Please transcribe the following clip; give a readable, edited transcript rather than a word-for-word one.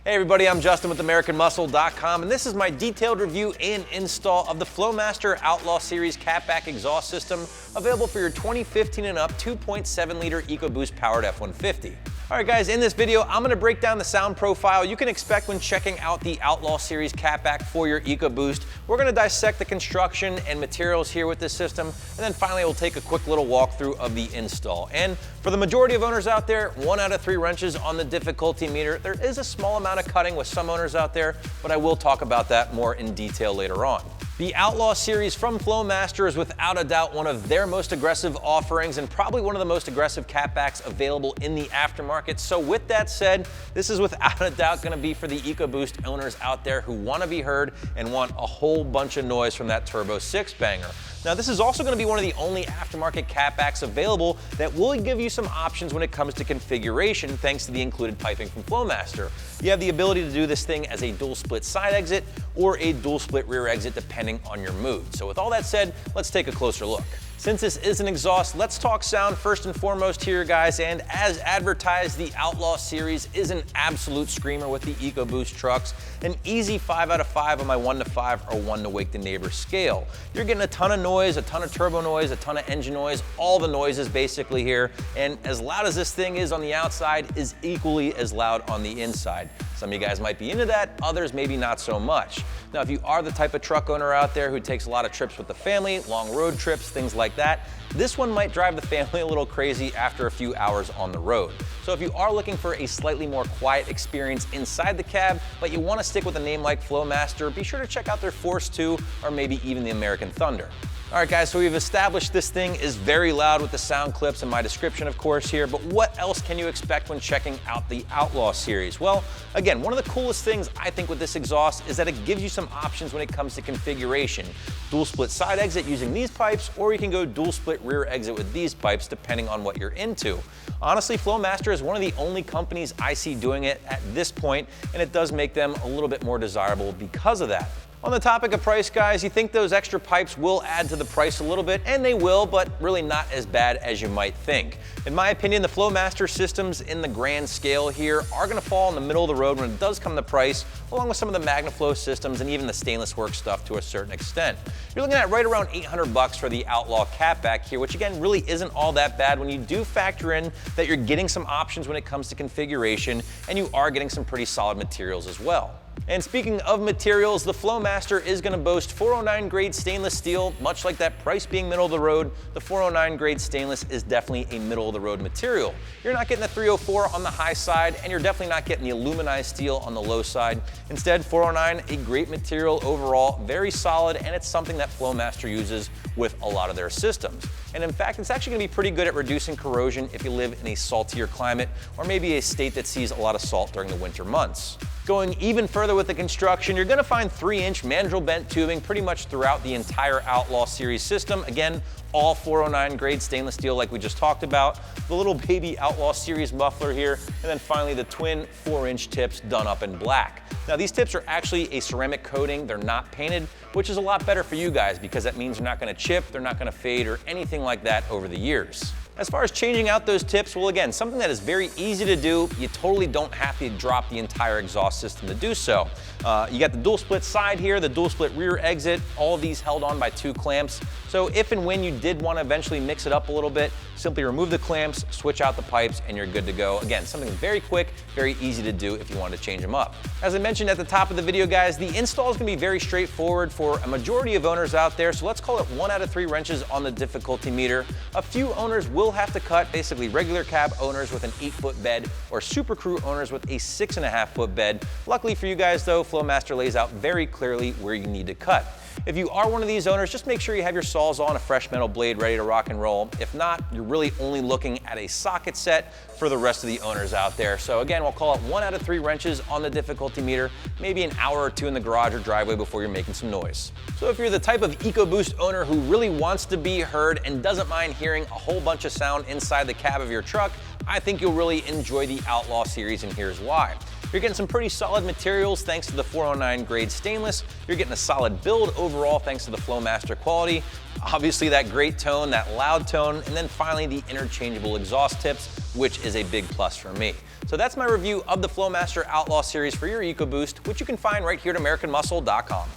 Hey everybody, I'm Justin with AmericanMuscle.com, and this is my detailed review and install of the Flowmaster Outlaw Series catback exhaust system, available for your 2015 and up 2.7 liter EcoBoost powered F150. Alright guys, in this video, I'm going to break down the sound profile you can expect when checking out the Outlaw Series catback for your EcoBoost. We're going to dissect the construction and materials here with this system, and then finally we'll take a quick little walkthrough of the install. And for the majority of owners out there, 1 out of 3 wrenches on the difficulty meter. There is a small amount of cutting with some owners out there, but I will talk about that more in detail later on. The Outlaw Series from Flowmaster is without a doubt one of their most aggressive offerings and probably one of the most aggressive catbacks available in the aftermarket. So with that said, this is without a doubt going to be for the EcoBoost owners out there who want to be heard and want a whole bunch of noise from that turbo 6-banger. Now this is also going to be one of the only aftermarket catbacks available that will give you some options when it comes to configuration thanks to the included piping from Flowmaster. You have the ability to do this thing as a dual split side exit or a dual split rear exit depending on your mood. So with all that said, let's take a closer look. Since this is an exhaust, let's talk sound first and foremost here, guys. And as advertised, the Outlaw Series is an absolute screamer with the EcoBoost trucks. An easy 5 out of 5 on my 1 to 5 or 1 to wake the neighbor scale. You're getting a ton of noise, a ton of turbo noise, a ton of engine noise, all the noises basically here. And as loud as this thing is on the outside is equally as loud on the inside. Some of you guys might be into that, others maybe not so much. Now, if you are the type of truck owner out there who takes a lot of trips with the family, long road trips, things like that, this one might drive the family a little crazy after a few hours on the road. So if you are looking for a slightly more quiet experience inside the cab, but you want to stick with a name like Flowmaster, be sure to check out their Force 2 or maybe even the American Thunder. Alright guys, so we've established this thing is very loud with the sound clips and my description of course here, but what else can you expect when checking out the Outlaw Series? Well, again, one of the coolest things I think with this exhaust is that it gives you some options when it comes to configuration. Dual split side exit using these pipes, or you can go dual split rear exit with these pipes depending on what you're into. Honestly, Flowmaster is one of the only companies I see doing it at this point, and it does make them a little bit more desirable because of that. On the topic of price, guys, you think those extra pipes will add to the price a little bit, and they will, but really not as bad as you might think. In my opinion, the Flowmaster systems in the grand scale here are going to fall in the middle of the road when it does come to price, along with some of the MagnaFlow systems and even the stainless work stuff to a certain extent. You're looking at right around $800 for the Outlaw catback here, which again really isn't all that bad when you do factor in that you're getting some options when it comes to configuration, and you are getting some pretty solid materials as well. And speaking of materials, the Flowmaster is going to boast 409 grade stainless steel. Much like that price being middle of the road, the 409 grade stainless is definitely a middle of the road material. You're not getting the 304 on the high side, and you're definitely not getting the aluminized steel on the low side. Instead, 409, a great material overall, very solid, and it's something that Flowmaster uses with a lot of their systems. And in fact, it's actually going to be pretty good at reducing corrosion if you live in a saltier climate or maybe a state that sees a lot of salt during the winter months. Going even further with the construction, you're going to find 3-inch mandrel bent tubing pretty much throughout the entire Outlaw Series system. Again, all 409 grade stainless steel like we just talked about, the little baby Outlaw Series muffler here, and then finally the twin 4-inch tips done up in black. Now these tips are actually a ceramic coating, they're not painted, which is a lot better for you guys because that means they're not going to chip, they're not going to fade or anything like that over the years. As far as changing out those tips, well again, something that is very easy to do. You totally don't have to drop the entire exhaust system to do so. You got the dual split side here, the dual split rear exit, all of these held on by 2 clamps. So if and when you did want to eventually mix it up a little bit, simply remove the clamps, switch out the pipes, and you're good to go. Again, something very quick, very easy to do if you want to change them up. As I mentioned at the top of the video, guys, the install is going to be very straightforward for a majority of owners out there. So let's call it 1 out of 3 wrenches on the difficulty meter. A few owners will have to cut, basically regular cab owners with an 8-foot bed or Super Crew owners with a 6.5-foot bed. Luckily for you guys though, Flowmaster lays out very clearly where you need to cut. If you are one of these owners, just make sure you have your saws on, a fresh metal blade ready to rock and roll. If not, you're really only looking at a socket set for the rest of the owners out there. So again, we'll call it 1 out of 3 wrenches on the difficulty meter, maybe an hour or 2 in the garage or driveway before you're making some noise. So if you're the type of EcoBoost owner who really wants to be heard and doesn't mind hearing a whole bunch of sound inside the cab of your truck, I think you'll really enjoy the Outlaw Series, and here's why. You're getting some pretty solid materials thanks to the 409 grade stainless. You're getting a solid build overall thanks to the Flowmaster quality. Obviously that great tone, that loud tone, and then finally the interchangeable exhaust tips, which is a big plus for me. So that's my review of the Flowmaster Outlaw series for your EcoBoost, which you can find right here at AmericanMuscle.com.